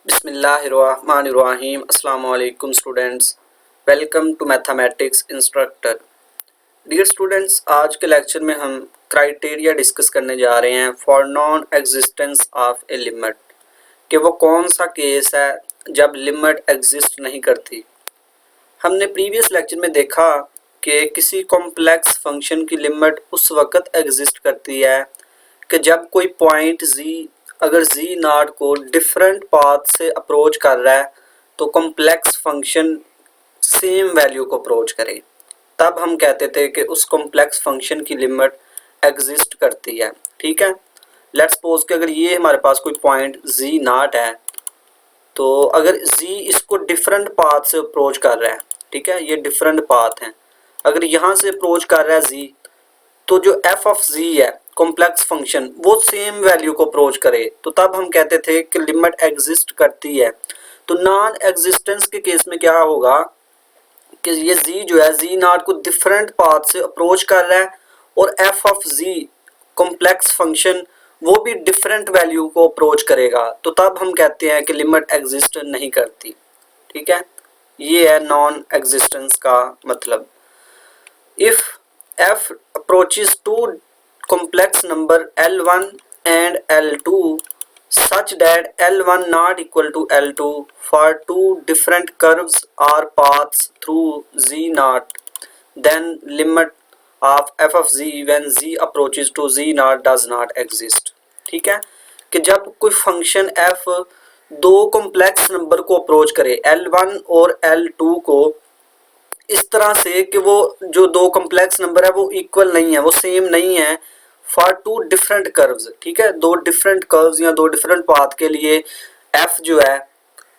बिस्मिल्लाहिर्रहमानिर्रहीम। अस्सलाम वालेकुम students, welcome to mathematics instructor. Dear students, आज के लेक्चर में हम क्राइटेरिया डिस्कस करने जा रहे हैं for non existence of a limit, कि वो कौन सा केस है जब लिमिट एग्जिस्ट नहीं करती। हमने प्रीवियस लेक्चर में देखा कि किसी कॉम्प्लेक्स फंक्शन की लिमिट उस वक़्त एग्जिस्ट करती है कि जब कोई पॉइंट z अगर z नॉट को डिफरेंट पाथ से अप्रोच कर रहा है तो कॉम्प्लेक्स फंक्शन सेम वैल्यू को अप्रोच करे, तब हम कहते थे कि उस कॉम्प्लेक्स फंक्शन की लिमिट एग्जिस्ट करती है। ठीक है, लेट्स सपोज कि अगर ये हमारे पास कोई पॉइंट z नॉट है, तो अगर z इसको डिफरेंट पाथ से अप्रोच कर रहा है, ठीक है, ये डिफरेंट पाथ हैं, अगर यहाँ से अप्रोच कर रहा है z, तो जो f ऑफ z है कॉम्प्लेक्स फंक्शन वो सेम वैल्यू को अप्रोच करे, तो तब हम कहते थे कि लिमिट एग्जिस्ट करती है। तो नॉन एग्जिस्टेंस के केस में क्या होगा कि ये z जो है z नॉट को डिफरेंट पाथ से अप्रोच कर रहा है और f of z complex function वो भी डिफरेंट वैल्यू को अप्रोच करेगा, तो तब हम कहते हैं कि लिमिट एग्जिस्ट नहीं करती। ठीक है, ये है नॉन एग्जिस्टेंस का मतलब। If f approaches two complex number L1 and L2 such that L1 not equal to L2 for two different curves or paths through Z naught, then limit of f of z when z approaches to z naught does not exist। ठीक है, कि जब कोई function f दो complex number को approach करे L1 और L2 को इस तरह से कि वो जो दो कॉम्प्लेक्स नंबर है वो इक्वल नहीं है, वो सेम नहीं है, फॉर टू डिफरेंट कर्व्स। ठीक है, दो डिफरेंट कर्व्स या दो डिफरेंट पाथ के लिए f जो है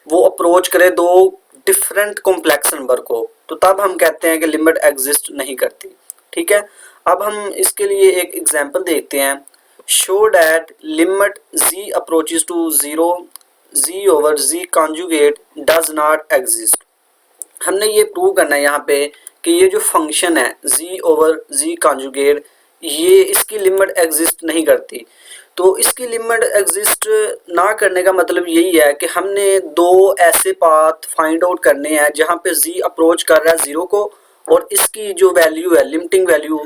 वो अप्रोच करे दो डिफरेंट कॉम्प्लेक्स नंबर को, तो तब हम कहते हैं कि लिमिट एग्जिस्ट नहीं करती। ठीक है, अब हम इसके लिए एक एग्जांपल देखते हैं। Show that limit z approaches to 0 z over z conjugate does not exist. हमने ये प्रूव करना है यहाँ पे कि ये जो फंक्शन है z ओवर z कॉन्जुगेट, ये इसकी लिमिट एग्जिस्ट नहीं करती। तो इसकी लिमिट एग्जिस्ट ना करने का मतलब यही है कि हमने दो ऐसे पाथ फाइंड आउट करने हैं जहाँ पे z अप्रोच कर रहा है 0 को और इसकी जो वैल्यू है लिमिटिंग वैल्यू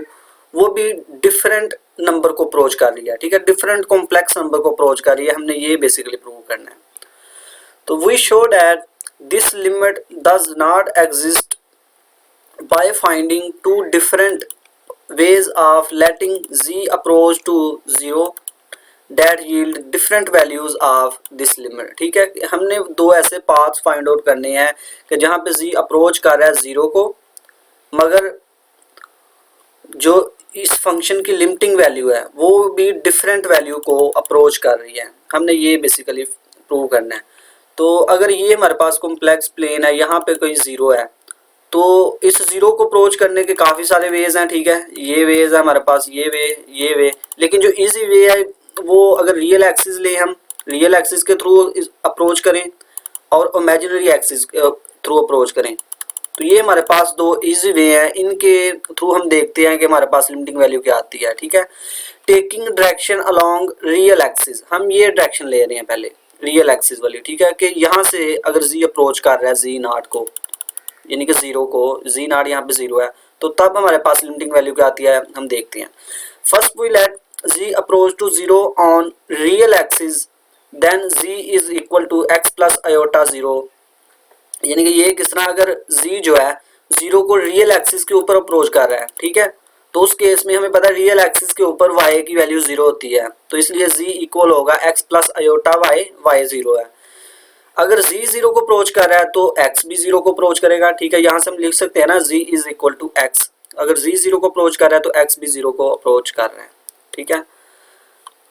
वो भी डिफरेंट नंबर को अप्रोच कर रही है। ठीक है, डिफरेंट कॉम्प्लेक्स नंबर को अप्रोच कर रही है, हमने ये बेसिकली प्रूव करना है। तो we show that this limit does not exist by finding two different ways of letting z approach to 0 that yield different values of this limit। ठीक है, हमने दो ऐसे पाथ्स फाइंड आउट करने हैं कि जहाँ पे z अप्रोच कर रहा है 0 को, मगर जो इस फंक्शन की लिमिटिंग वैल्यू है वो भी डिफरेंट वैल्यू को अप्रोच कर रही है, हमने ये बेसिकली प्रूव करना है। तो अगर ये हमारे पास कॉम्प्लेक्स प्लेन है, यहाँ पे कोई 0 है, तो इस 0 को अप्रोच करने के काफ़ी सारे वेज हैं। ठीक है, ये वेज है हमारे पास, ये वे, लेकिन जो इजी वे है वो अगर रियल एक्सिस ले, हम रियल एक्सिस के थ्रू अप्रोच करें और इमेजिनरी एक्सिस थ्रू अप्रोच करें, तो ये हमारे पास दो इजी वे हैं, इनके थ्रू हम देखते हैं कि हमारे पास लिमिटिंग वैल्यू क्या आती है। ठीक है, taking direction along real axis, हम ये डायरेक्शन ले रहे हैं पहले रियल एक्सिस वाली। ठीक है, कि यहाँ से अगर z अप्रोच कर रहा है z नॉट को, यानी कि 0 को, z नॉट यहाँ पे 0 है, तो तब हमारे पास लिमिटिंग वैल्यू क्या आती है हम देखते हैं। First we let z approach to 0 on real axis, then z is equal to x plus iota 0। यानी कि ये किस तरह, अगर z जो है 0 को रियल एक्सिस के ऊपर अप्रोच कर रहा है, ठीक है, तो उस केस में हमें पता है रियल एक्सिस के ऊपर y की वैल्यू 0 होती है, तो इसलिए z इक्वल होगा x प्लस आयोटा y 0 है। अगर z 0 को अप्रोच कर रहा है तो x भी 0 को अप्रोच करेगा। ठीक है, यहाँ से हम लिख सकते हैं ना z is equal to x, अगर z 0 को अप्रोच कर रहा है तो x भी 0 को अप्रोच कर रहा है। ठीक है,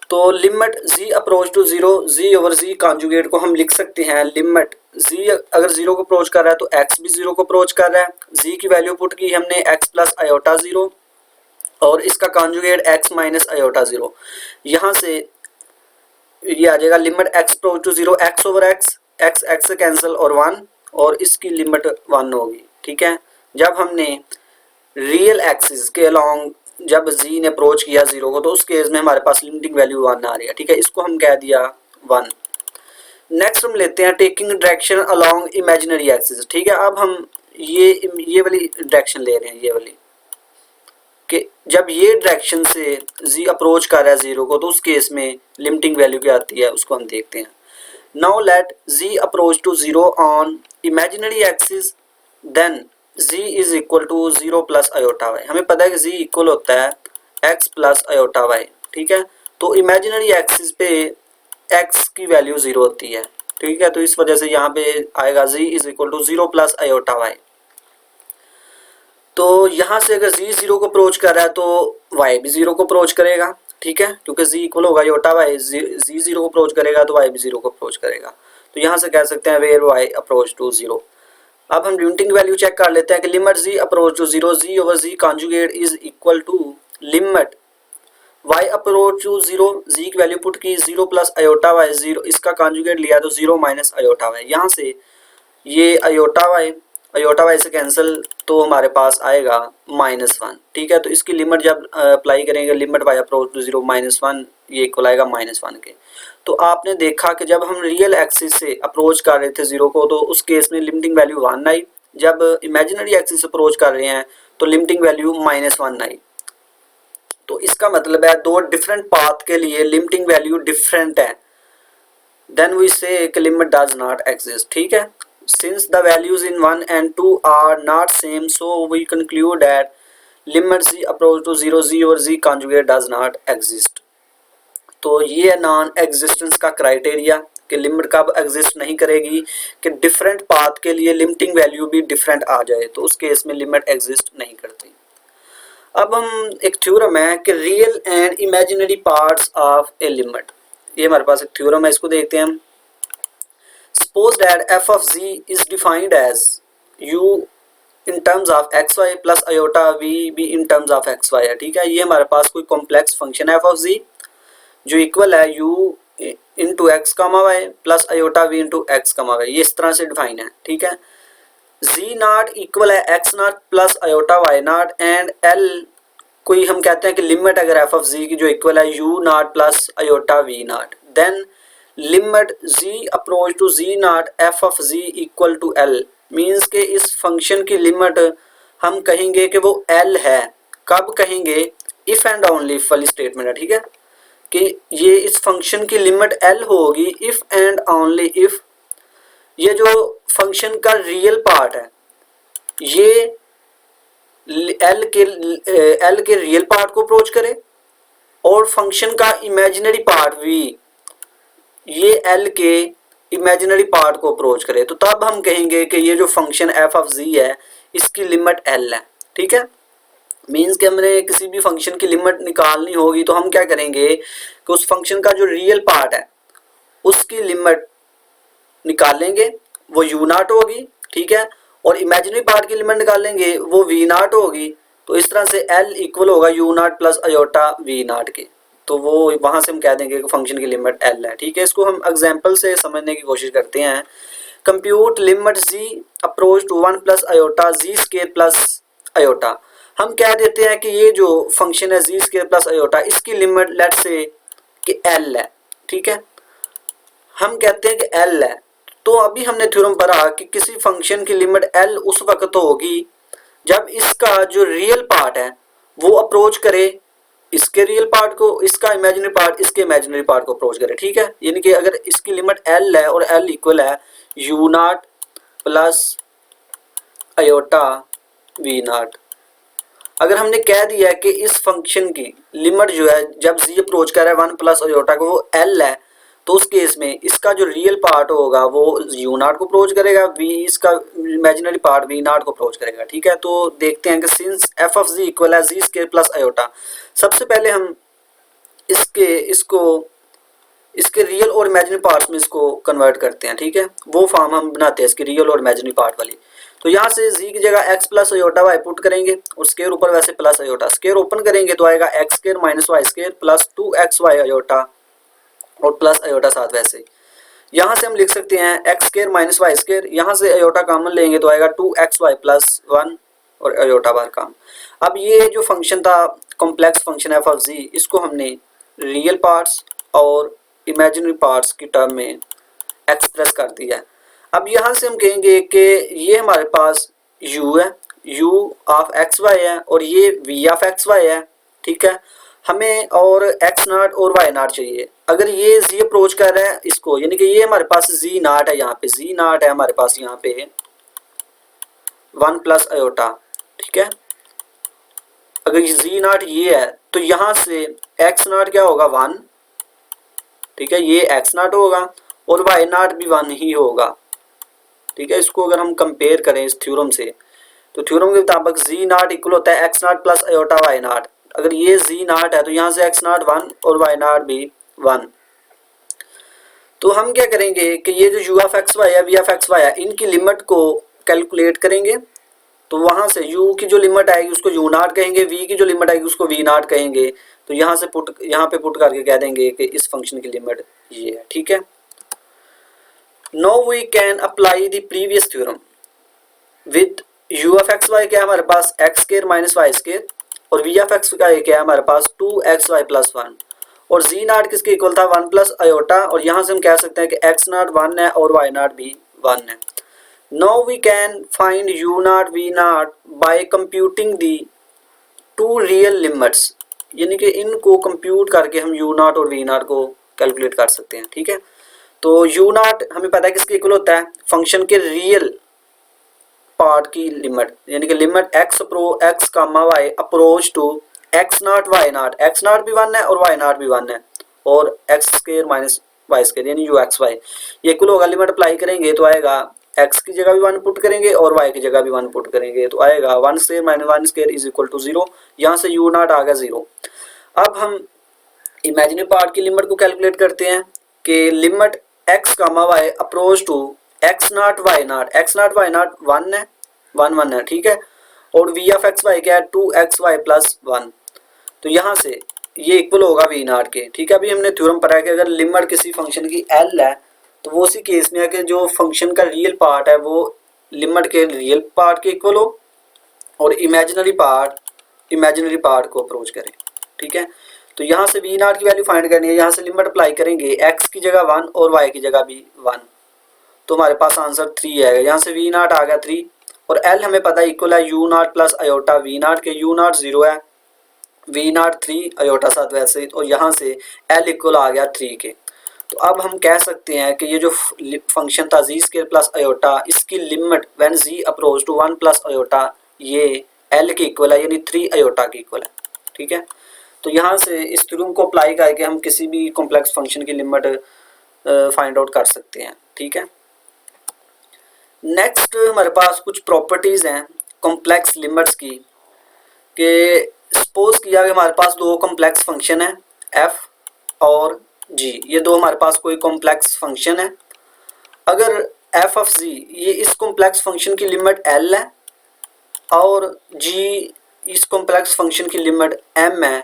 तो limit z approach to 0 z over z conjugate को हम लिख सकते हैं, लिमिट z अगर 0 को अप्रोच कर रहा है तो x भी 0 को अप्रोच कर रहा है, z की वैल्यू पुट की हमने x प्लस आयोटा 0 और इसका कॉन्जुगेट x माइनस आयोटा 0, यहाँ से ये आ जाएगा limit x approach to 0 x over x से कैंसिल और 1, और इसकी लिमिट 1 होगी। ठीक है, जब हमने रियल एक्सिस के अलोंग जब z ने अप्रोच किया 0 को, तो उस केस में हमारे पास लिमिटिंग वैल्यू 1 आ रही है। ठीक है, इसको हम कह दिया 1। नेक्स्ट हम लेते हैं taking direction along imaginary axis. ठीक है, अब हम ये वाली डायरेक्शन ले रहे हैं, ये वाली कि जब ये डायरेक्शन से जी अप्रोच कर रहा है जीरो को, तो उस केस में लिमिटिंग वैल्यू क्या आती है उसको हम देखते हैं। Now let z approach to zero on imaginary axis, then z is equal to zero plus iota y. हमें पता है कि जी इक्वल होता है एक्स प्लस आयोटा वाई। ठीक है, तो इमेजिनरी एक्सिस पे एक्स की वैल्यू जीरो होती है। ठीक है, तो इस वजह से यहाँ पे आएगा z is equal to zero plus iota y. तो यहाँ से अगर जी जीरो को अप्रोच कर रहा है तो वाई भी जीरो को अप्रोच करेगा। ठीक है, क्योंकि जी इक्वल होगा आयोटा वाई, जी जीरो को अप्रोच करेगा तो वाई भी जीरो को अप्रोच करेगा। तो यहाँ से कह सकते हैं where y approach to zero. अब हम लिमिटिंग वैल्यू चेक कर लेते हैं कि limit z approach to zero, z over z conjugate is equal to limit y approach to zero, z की वैल्यू पुट की zero plus iota y, zero इसका conjugate लिया तो जीरो माइनस आयोटा वाई। यहाँ से ये आयोटा वाई से cancel, तो हमारे पास आएगा -1। ठीक है, तो इसकी लिमिट जब अप्लाई करेंगे, limit y approach to zero -1, ये इक्वल आएगा -1 के। तो आपने देखा कि जब हम रियल एक्सिस से अप्रोच कर रहे थे जीरो को, तो उस केस में लिमिटिंग वैल्यू 1 आई। जब इमेजिनरी एक्सिस से अप्रोच कर रहे हैं तो लिमिटिंग वैल्यू -1 आई। तो इसका मतलब है दो डिफरेंट पाथ के लिए लिमिटिंग वैल्यू डिफरेंट है। देन वी से लिमिट डज नॉट एग्जिस्ट। ठीक है, since the values in 1 and 2 are not same, so we conclude that limit z approach to 0 z और z conjugate does not exist। तो ये है non existence का criteria कि limit कब एग्जिस्ट नहीं करेगी कि डिफरेंट पाथ के लिए लिमिटिंग वैल्यू भी डिफरेंट आ जाए, तो उस केस में लिमिट एग्जिस्ट नहीं करती। अब हम एक थ्योरम है कि real and imaginary parts of a limit, ये हमारे पास एक थ्योरम है, इसको देखते हैं हम। Suppose that f of z is defined as u in terms of xy plus iota v भी in terms of xy है। ठीक है, ये हमारे पास कोई कॉम्प्लेक्स फंक्शन है f of z जो इक्वल है u into x comma y plus iota v into x comma y, ये इस तरह से डिफाइन है। ठीक है, z नॉट इक्वल है x not plus iota y not and l कोई हम कहते हैं कि लिमिट अगर f of z की जो इक्वल है u not plus iota v not, then limit z approach to z not f of z equal to l means के इस फंक्शन की लिमिट हम कहेंगे कि वो l है। कब कहेंगे? इफ़ एंड ओनली इफ वाली स्टेटमेंट है। ठीक है, कि ये इस फंक्शन की लिमिट l होगी इफ़ एंड ओनली इफ ये जो फंक्शन का रियल पार्ट है ये l के रियल पार्ट को अप्रोच करे और फंक्शन का इमेजिनरी पार्ट v ये l के इमेजिनरी पार्ट को अप्रोच करे, तो तब हम कहेंगे कि ये जो फंक्शन f ऑफ z है इसकी लिमिट l है। ठीक है, मीन्स कि हमने किसी भी फंक्शन की लिमिट निकालनी होगी तो हम क्या करेंगे कि उस फंक्शन का जो रियल पार्ट है उसकी लिमिट निकालेंगे, वो u नॉट होगी। ठीक है, और इमेजिनरी पार्ट की लिमिट निकालेंगे वो v नॉट होगी। तो इस तरह से l इक्वल होगा u not plus iota v not के, तो वो वहाँ से हम कह देंगे कि फंक्शन की लिमिट l है। ठीक है, इसको हम एग्जांपल से समझने की कोशिश करते हैं। Compute limit z approach to 1 plus iota z square plus iota. हम कह देते हैं कि ये जो फंक्शन है z स्क्वायर प्लस आयोटा इसकी लिमिट लेट से कि l है। ठीक है, हम कहते हैं कि l है, तो अभी हमने थ्योरम पढ़ा कि किसी फंक्शन की लिमिट l उस वक्त होगी जब इसका जो रियल पार्ट है वो अप्रोच करे इसके रियल पार्ट को, इसका इमेजिनरी पार्ट इसके इमेजिनरी पार्ट को अप्रोच करे। ठीक है, यानी कि अगर इसकी लिमिट l है और l इक्वल है u not plus iota v not, अगर हमने कह दिया है कि इस फंक्शन की लिमिट जो है जब z अप्रोच कर रहा है 1 प्लस आयोटा को वो l है, तो उस केस में इसका जो रियल पार्ट होगा वो u नॉट को अप्रोच करेगा, v इसका इमेजिनरी पार्ट v नॉट को अप्रोच करेगा। ठीक है, तो देखते हैं कि since f of z equal है z स्क्वायर प्लस आयोटा, सबसे पहले हम इसके रियल और इमेजिनरी पार्ट्स में इसको कन्वर्ट करते हैं। ठीक है, वो फॉर्म हम बनाते हैं इसकी रियल और इमेजिनरी पार्ट वाली। तो यहाँ से z की जगह x plus iota y put करेंगे और स्क्वायर ऊपर वैसे प्लस आयोटा, स्क्वायर ओपन करेंगे तो आएगा x square minus y square plus 2xy iota और प्लस आयोटा साथ वैसे। यहाँ से हम लिख सकते हैं x square minus y square, यहाँ से आयोटा कॉमन लेंगे तो आएगा 2xy प्लस 1 और आयोटा बार काम। अब ये जो फंक्शन था complex function f of z, इसको हमने रियल पार्ट्स और इमेजिनरी पार्ट्स की टर्म में एक्सप्रेस कर दिया है। अब यहाँ से हम कहेंगे कि ये हमारे पास u है, u ऑफ एक्स वाई है और ये v ऑफ एक्स वाई है, ठीक है। हमें और x नॉट और y नॉट चाहिए। अगर ये z अप्रोच कर रहा है इसको, यानी कि ये हमारे पास z नॉट है, यहाँ पे z नॉट है हमारे पास यहाँ पे 1 प्लस आयोटा, ठीक है। अगर ये z नॉट ये है तो यहाँ से x नॉट क्या होगा 1, ठीक है, ये x नॉट होगा और y नॉट भी 1 ही होगा, ठीक है। इसको अगर हम कंपेयर करें इस थ्योरम से, तो थ्योरम के मुताबिक z नॉट इक्वल होता है x not plus iota y not. अगर ये z नॉट है तो यहाँ से x नॉट 1 और y नॉट भी 1। तो हम क्या करेंगे कि ये जो u ऑफ एक्स वाई है, v ऑफ एक्स वाई है, इनकी लिमिट को कैलकुलेट करेंगे। तो वहाँ से u की जो लिमिट आएगी उसको u नॉट कहेंगे, v की जो लिमिट आएगी उसको v नॉट कहेंगे। तो यहाँ से यहाँ पे पुट करके कह देंगे कि इस फंक्शन की लिमिट ये है, ठीक है। Now we can apply the previous theorem with u of x y क्या है हमारे पास x square minus y square और v ऑफ एक्स वाई क्या है हमारे पास 2xy प्लस 1 और z नॉट किसके इक्वल था 1 प्लस आयोटा, और यहाँ से हम कह सकते हैं कि x नॉट 1 है और y नॉट भी 1 है। Now we can find u not v not by computing the two real limits, यानी कि इनको कंप्यूट करके हम u नॉट और v नॉट को कैलकुलेट कर सकते हैं, ठीक है। तो u नॉट हमें पता है किसके इक्वल होता है फंक्शन के रियल पार्ट की लिमिट, यानी कि limit x comma y approach to x not y not, x not भी 1 है और y नॉट भी 1 है और x square minus y square यानी u एक्स वाई, ये इक्वल होगा। लिमिट अप्लाई करेंगे तो आएगा x की जगह भी 1 पुट करेंगे और y की जगह भी 1 पुट करेंगे तो आएगा 1 square minus 1 square is equal to 0। यहाँ से u नॉट आ गया 0। अब हम इमेजिनरी पार्ट की लिमिट को कैलकुलेट करते हैं कि limit x comma y approach to x not y not, x not y not 1 है 1 है, ठीक है। और v ऑफ एक्स वाई क्या है 2xy प्लस 1। तो यहाँ से ये इक्वल होगा v नॉट के, ठीक है। अभी हमने थ्योरम पढ़ा है कि अगर लिमिट किसी फंक्शन की l है तो वो उसी केस में है कि जो फंक्शन का रियल पार्ट है वो लिमिट के रियल पार्ट के इक्वल हो और इमेजिनरी पार्ट को अप्रोच करें, ठीक है। तो यहाँ से v नॉट की वैल्यू फाइंड करनी है, यहाँ से लिमिट अप्लाई करेंगे x की जगह 1 और y की जगह भी 1, तो हमारे पास आंसर 3 आएगा। यहाँ से v नॉट आ गया 3 और l हमें पता है इक्वल है u not plus iota v not के, u नॉट 0 है, v नॉट 3 आयोटा साथ वैसे, और यहाँ से l इक्वल आ गया 3 के। तो अब हम कह सकते हैं कि ये जो फंक्शन था z स्क्वायर प्लस आयोटा, इसकी limit when z approach to 1 plus iota ये l के इक्वल है, यानी 3 आयोटा के इक्वल है, ठीक है। तो यहाँ से इस थ्योरम को अप्लाई करके हम किसी भी कॉम्प्लेक्स फंक्शन की लिमिट फाइंड आउट कर सकते हैं, ठीक है। नेक्स्ट हमारे पास कुछ प्रॉपर्टीज़ हैं कॉम्प्लेक्स लिमिट्स की, कि सपोज किया कि हमारे पास दो कॉम्प्लेक्स फंक्शन है f और g, ये दो हमारे पास कोई कॉम्प्लेक्स फंक्शन है। अगर f ऑफ g ये इस कॉम्प्लेक्स फंक्शन की लिमिट l है और g इस कॉम्प्लेक्स फंक्शन की लिमिट m है,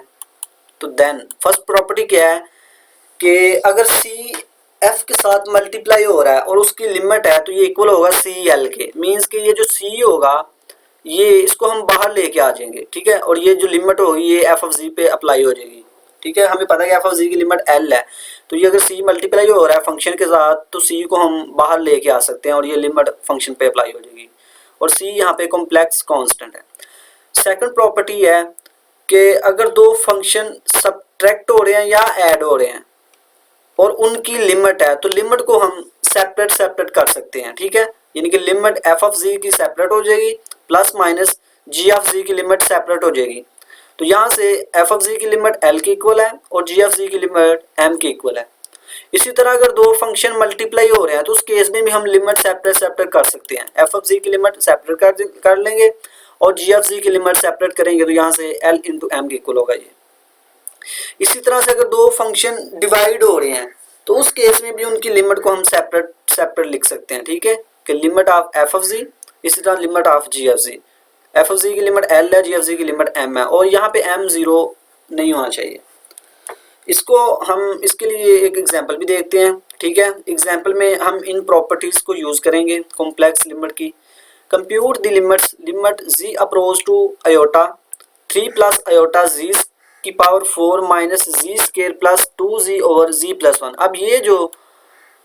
तो देन फर्स्ट प्रॉपर्टी क्या है कि अगर c f के साथ मल्टीप्लाई हो रहा है और उसकी लिमिट है तो ये इक्वल होगा c l के। मींस कि ये जो c होगा ये इसको हम बाहर लेके आ जाएंगे, ठीक है, और ये जो लिमिट होगी ये f ऑफ g पे अप्लाई हो जाएगी, ठीक है। हमें पता है कि f ऑफ g की लिमिट l है, तो ये अगर c मल्टीप्लाई हो रहा है फंक्शन के साथ तो c को हम बाहर लेके आ सकते हैं और ये लिमिट फंक्शन पे अप्लाई हो जाएगी, और c यहाँ पे कॉम्प्लेक्स कांस्टेंट है। सेकंड प्रॉपर्टी है कि अगर दो फंक्शन सब्ट्रैक्ट हो रहे हैं या ऐड हो रहे हैं और उनकी लिमिट है तो लिमिट को हम सेपरेट कर सकते हैं, ठीक है। यानी कि लिमिट f ऑफ g की सेपरेट हो जाएगी plus minus g of g की लिमिट सेपरेट हो जाएगी। तो यहाँ से f ऑफ g की लिमिट l की इक्वल है और g ऑफ g की लिमिट m की इक्वल है। इसी तरह अगर दो फंक्शन मल्टीप्लाई हो रहे हैं तो उस केस में भी हम लिमिट सेपरेट कर सकते हैं। f ऑफ g की लिमिट सेपरेट कर लेंगे और g ऑफ g की लिमिट सेपरेट करेंगे तो यहाँ से l इंटू m की इक्वल होगा ये। इसी तरह से अगर दो फंक्शन डिवाइड हो रहे हैं तो उस केस में भी उनकी लिमिट को हम सेपरेट लिख सकते हैं, ठीक है, कि limit of f of g इसी तरह limit of g of g। f of g की लिमिट l है, g ऑफ g की लिमिट m है और यहाँ पे m 0 नहीं होना चाहिए। इसको हम इसके लिए एक एग्जांपल भी देखते हैं, ठीक है। एग्जांपल में हम इन प्रॉपर्टीज़ को यूज़ करेंगे कॉम्प्लेक्स लिमिट की। Compute the limits limit z approach to iota 3 plus iota z की power 4 minus z square plus 2z over z plus 1। अब ये जो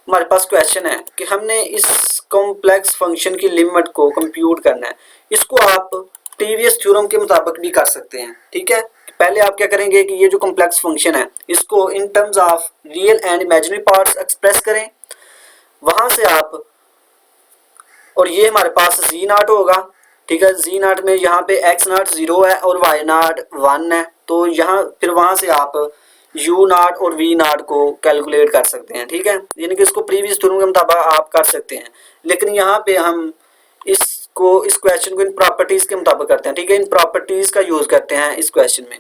हमारे पास क्वेश्चन है कि हमने इस कॉम्प्लेक्स फंक्शन की लिमिट को कंप्यूट करना है। इसको आप प्रीवियस थ्योरम के मुताबिक भी कर सकते हैं, ठीक है। पहले आप क्या करेंगे कि ये जो कॉम्प्लेक्स फंक्शन है इसको in terms of real and imaginary parts express करें, वहां से आप, और ये हमारे पास जी नाट होगा, ठीक है। जी नाट में यहाँ पे एक्स नाट 0 है और वाई नाट 1 है, तो यहाँ फिर वहां से आप यू नाट और वी नाट को कैलकुलेट कर सकते हैं, ठीक है। यानी कि इसको प्रीवियस थ्योरम के मुताबिक आप कर सकते हैं, लेकिन यहाँ पे हम इस क्वेश्चन को इन प्रॉपर्टीज के मुताबिक करते हैं, ठीक है। इन प्रॉपर्टीज का यूज करते हैं इस क्वेश्चन में।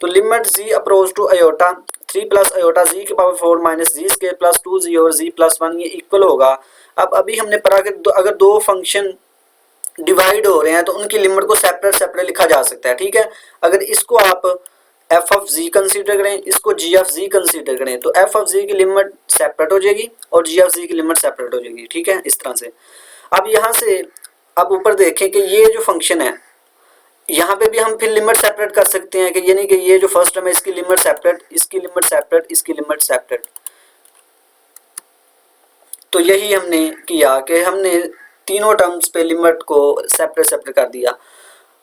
तो limit z approach to iota 3 plus iota z के power 4 minus z square plus 2 z और जी प्लस 1 ये इक्वल होगा। अब अभी हमने पढ़ा कि अगर दो फंक्शन डिवाइड हो रहे हैं तो उनकी लिमिट को सेपरेट सेपरेट लिखा जा सकता है, ठीक है। अगर इसको आप एफ ऑफ जी कंसीडर करें, इसको जी ऑफ जी कंसीडर करें, तो एफ ऑफ जी की लिमिट सेपरेट हो जाएगी और जी ऑफ जी की लिमिट सेपरेट हो जाएगी, ठीक है, इस तरह से। अब यहाँ से अब ऊपर देखें कि ये जो फंक्शन है यहाँ पे भी हम फिर लिमिट सेपरेट कर सकते हैं कि यानी कि ये जो फर्स्ट टर्म है इसकी लिमिट सेपरेट, इसकी लिमिट सेपरेट, इसकी लिमिट सेपरेट। तो यही हमने किया कि हमने तीनों टर्म्स पे लिमिट को सेपरेट सेपरेट कर दिया।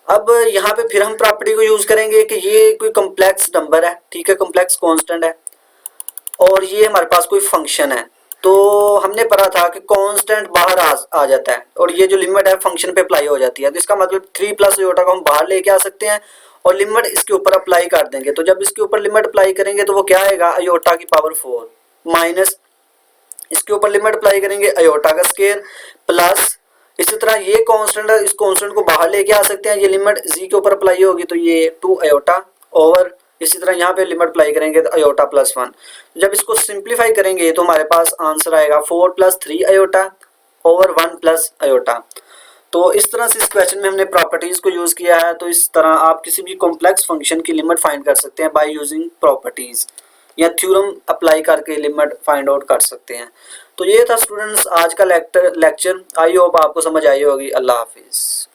अब यहाँ पे फिर हम प्रॉपर्टी को यूज करेंगे कि ये कोई कॉम्प्लेक्स नंबर है, ठीक है, कॉम्प्लेक्स कांस्टेंट है, और ये हमारे पास कोई फंक्शन है। तो हमने पढ़ा था कि कांस्टेंट बाहर आ जाता है और ये जो लिमिट है फंक्शन पे अप्लाई हो जाती है। तो इसका मतलब 3 प्लस अयोटा को हम बाहर लेके आ सकते हैं और लिमिट इसके ऊपर अप्लाई कर देंगे। तो जब इसके ऊपर लिमिट अप्लाई करेंगे तो वो क्या आएगा, अयोटा की पावर 4 माइनस इसके ऊपर लिमिट अप्लाई करेंगे अयोटा का स्क्वायर प्लस, इसी तरह ये कांस्टेंट है, इस कांस्टेंट को बाहर लेके आ सकते हैं, ये लिमिट जी के ऊपर अप्लाई होगी तो ये 2 अयोटा ओवर, इसी तरह यहाँ पे लिमिट अप्लाई करेंगे तो अयोटा प्लस 1। जब इसको सिंप्लीफाई करेंगे तो हमारे पास आंसर आएगा 4 plus 3 iota over 1 plus iota. तो इस तरह से इस क्वेश्चन में हमने प्रॉपर्टीज को यूज किया है। तो इस तरह आप किसी भी कॉम्प्लेक्स फंक्शन की लिमिट फाइंड कर सकते हैं बाय यूजिंग प्रॉपर्टीज, या थ्योरम अप्लाई करके लिमिट फाइंड आउट कर सकते हैं। तो ये था स्टूडेंट्स आज का लेक्चर। आई होप आपको समझ आई होगी। अल्लाह हाफिज़।